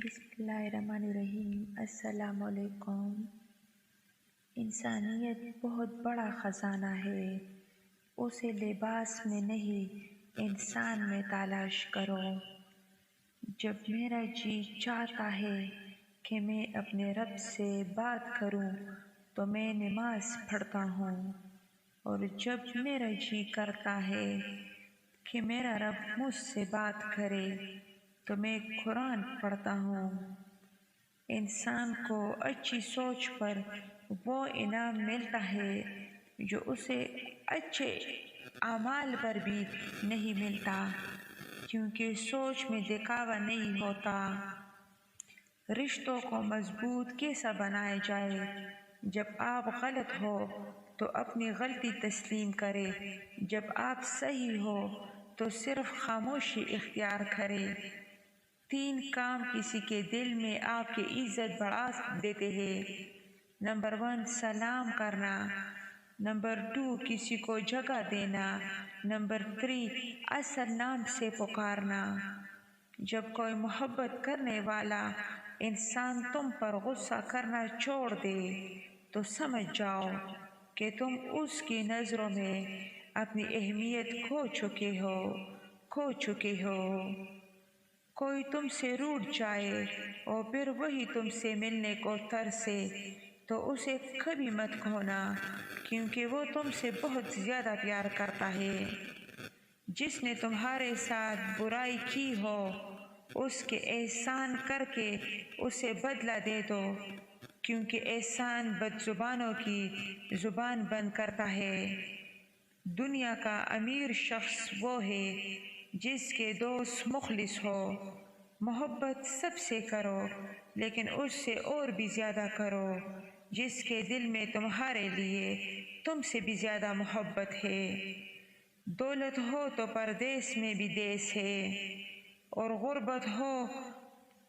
बिस्मिल्लाहिर्रहमानिर्रहीम। अस्सलाम वालेकुम। इंसानियत बहुत बड़ा ख़जाना है, उसे लिबास में नहीं इंसान में तलाश करो। जब मेरा जी चाहता है कि मैं अपने रब से बात करूं तो मैं नमाज पढ़ता हूँ, और जब मेरा जी करता है कि मेरा रब मुझसे बात करे तो मैं कुरान पढ़ता हूँ। इंसान को अच्छी सोच पर वो इनाम मिलता है जो उसे अच्छे अमाल पर भी नहीं मिलता, क्योंकि सोच में दिखावा नहीं होता। रिश्तों को मजबूत कैसा बनाया जाए? जब आप गलत हो तो अपनी गलती तस्लीम करें, जब आप सही हो तो सिर्फ खामोशी इख्तियार करें। 3 काम किसी के दिल में आपकी इज्जत बढ़ा देते हैं। नंबर 1 सलाम करना, नंबर 2 किसी को जगह देना, नंबर 3 असल नाम से पुकारना। जब कोई मोहब्बत करने वाला इंसान तुम पर गुस्सा करना छोड़ दे तो समझ जाओ कि तुम उसकी नज़रों में अपनी अहमियत खो चुके हो। कोई तुमसे रूठ जाए और फिर वही तुमसे मिलने को तरसे तो उसे कभी मत खोना, क्योंकि वो तुमसे बहुत ज़्यादा प्यार करता है। जिसने तुम्हारे साथ बुराई की हो उसके एहसान करके उसे बदला दे दो, क्योंकि एहसान बदजुबानों की ज़ुबान बंद करता है। दुनिया का अमीर शख्स वो है जिसके दोस्त मुखलिस हो। मोहब्बत सबसे करो, लेकिन उससे और भी ज़्यादा करो जिसके दिल में तुम्हारे लिए तुमसे भी ज़्यादा मोहब्बत है। दौलत हो तो परदेश में भी देश है, और गुर्बत हो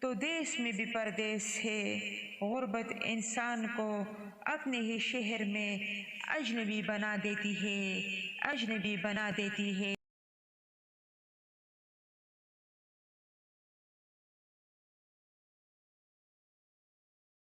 तो देश में भी परदेश है। गुर्बत इंसान को अपने ही शहर में अजनबी बना देती है।